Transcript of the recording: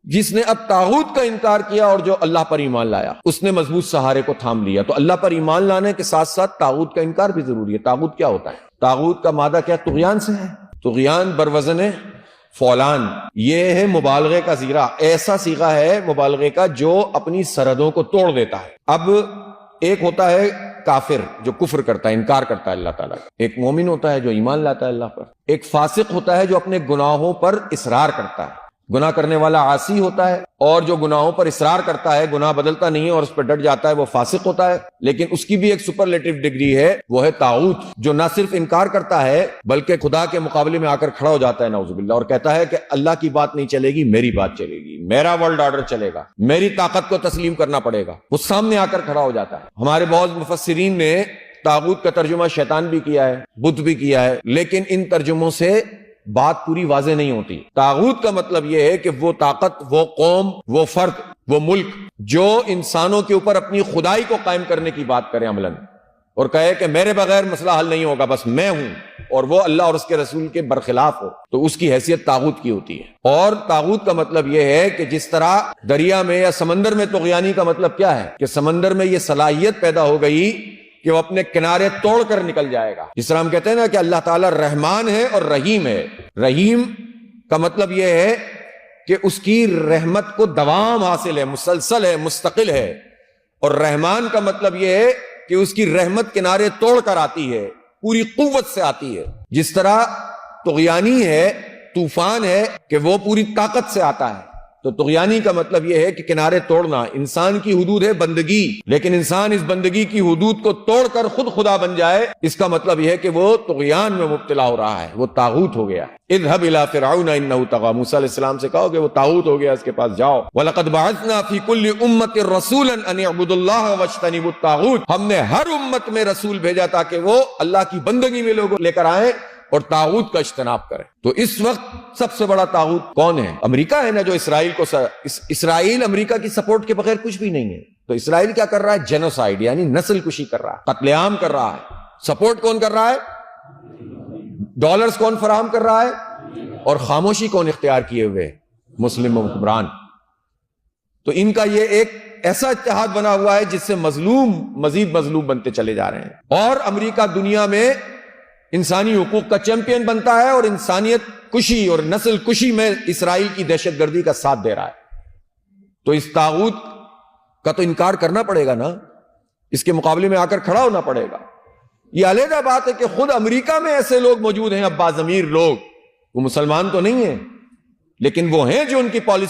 جس نے اب طاغوت کا انکار کیا اور جو اللہ پر ایمان لایا اس نے مضبوط سہارے کو تھام لیا۔ تو اللہ پر ایمان لانے کے ساتھ ساتھ طاغوت کا انکار بھی ضروری ہے۔ طاغوت کیا ہوتا ہے؟ طاغوت کا مادہ کیا؟ طغیان سے ہے۔ طغیان بروزن فولان، یہ ہے مبالغے کا صیغہ، ایسا صیغہ ہے مبالغے کا جو اپنی سرحدوں کو توڑ دیتا ہے۔ اب ایک ہوتا ہے کافر جو کفر کرتا ہے، انکار کرتا ہے اللہ تعالیٰ کا، ایک مومن ہوتا ہے جو ایمان لاتا ہے اللہ پر، ایک فاسق ہوتا ہے جو اپنے گناہوں پر اصرار کرتا ہے۔ گناہ کرنے والا عاصی ہوتا ہے، اور جو گناہوں پر اصرار کرتا ہے، گناہ بدلتا نہیں ہے اور اس پر ڈٹ جاتا ہے، وہ فاسق ہوتا ہے۔ لیکن اس کی بھی ایک سپرلیٹو ڈگری ہے، وہ ہے طاغوت، جو نہ صرف انکار کرتا ہے بلکہ خدا کے مقابلے میں آ کر کھڑا ہو جاتا ہے نعوذ باللہ، اور کہتا ہے کہ اللہ کی بات نہیں چلے گی، میری بات چلے گی، میرا ورلڈ آرڈر چلے گا، میری طاقت کو تسلیم کرنا پڑے گا۔ وہ سامنے آ کر کھڑا ہو جاتا ہے۔ ہمارے بہت مفسرین نے طاغوت کا ترجمہ شیطان بھی کیا ہے، بت بھی کیا ہے، لیکن ان ترجموں سے بات پوری واضح نہیں ہوتی۔ طاغوت کا مطلب یہ ہے کہ وہ طاقت، وہ قوم، وہ فرد، وہ ملک جو انسانوں کے اوپر اپنی خدائی کو قائم کرنے کی بات کرے عملاً، اور کہے کہ میرے بغیر مسئلہ حل نہیں ہوگا، بس میں ہوں، اور وہ اللہ اور اس کے رسول کے برخلاف ہو، تو اس کی حیثیت طاغوت کی ہوتی ہے۔ اور طاغوت کا مطلب یہ ہے کہ جس طرح دریا میں یا سمندر میں طغیانی کا مطلب کیا ہے کہ سمندر میں یہ صلاحیت پیدا ہو گئی کہ وہ اپنے کنارے توڑ کر نکل جائے گا۔ جس طرح ہم کہتے ہیں نا کہ اللہ تعالیٰ رحمان ہے اور رحیم ہے۔ رحیم کا مطلب یہ ہے کہ اس کی رحمت کو دوام حاصل ہے، مسلسل ہے، مستقل ہے، اور رحمان کا مطلب یہ ہے کہ اس کی رحمت کنارے توڑ کر آتی ہے، پوری قوت سے آتی ہے۔ جس طرح طغیانی ہے، طوفان ہے کہ وہ پوری طاقت سے آتا ہے، تو طغیانی کا مطلب یہ ہے کہ کنارے توڑنا۔ انسان کی حدود ہے بندگی، لیکن انسان اس بندگی کی حدود کو توڑ کر خود خدا بن جائے، اس کا مطلب یہ ہے کہ وہ طغیان میں مبتلا ہو رہا ہے، وہ طاغوت ہو گیا۔ اذهب الى فرعون انه طغى، موسیٰ علیہ السلام سے کہو کہ وہ طاغوت ہو گیا، اس کے پاس جاؤ۔ وَلَقَدْ بَعَثْنَا فِي كُلِّ أُمَّةٍ رَسُولًا أَنِ اعْبُدُوا اللَّهَ وَاجْتَنِبُوا الطَّاغُوتَ، ہم نے ہر امت میں رسول بھیجا تاکہ وہ اللہ کی بندگی میں لوگوں لے کر آئیں اور طاغوت کا اجتناب کریں۔ تو اس وقت سب سے بڑا طاغوت کون ہے؟ امریکہ ہے نا، جو اسرائیل کو اسرائیل امریکہ کی سپورٹ کے بغیر کچھ بھی نہیں ہے۔ تو اسرائیل کیا کر رہا ہے؟ جینوسائیڈ، یعنی نسل کشی کر رہا ہے، قتل عام کر رہا ہے۔ سپورٹ کون کر رہا ہے؟ ڈالرز کون فراہم کر رہا ہے؟ اور خاموشی کون اختیار کیے ہوئے؟ مسلم حکمران۔ تو ان کا یہ ایک ایسا اتحاد بنا ہوا ہے جس سے مظلوم مزید مظلوم بنتے چلے جا رہے ہیں، اور امریکہ دنیا میں انسانی حقوق کا چیمپئن بنتا ہے، اور انسانیت کشی اور نسل کشی میں اسرائیل کی دہشت گردی کا ساتھ دے رہا ہے۔ تو اس طاغوت کا تو انکار کرنا پڑے گا نا، اس کے مقابلے میں آ کر کھڑا ہونا پڑے گا۔ یہ علیحدہ بات ہے کہ خود امریکہ میں ایسے لوگ موجود ہیں، اب باضمیر لوگ، وہ مسلمان تو نہیں ہیں لیکن وہ ہیں جو ان کی پالیسی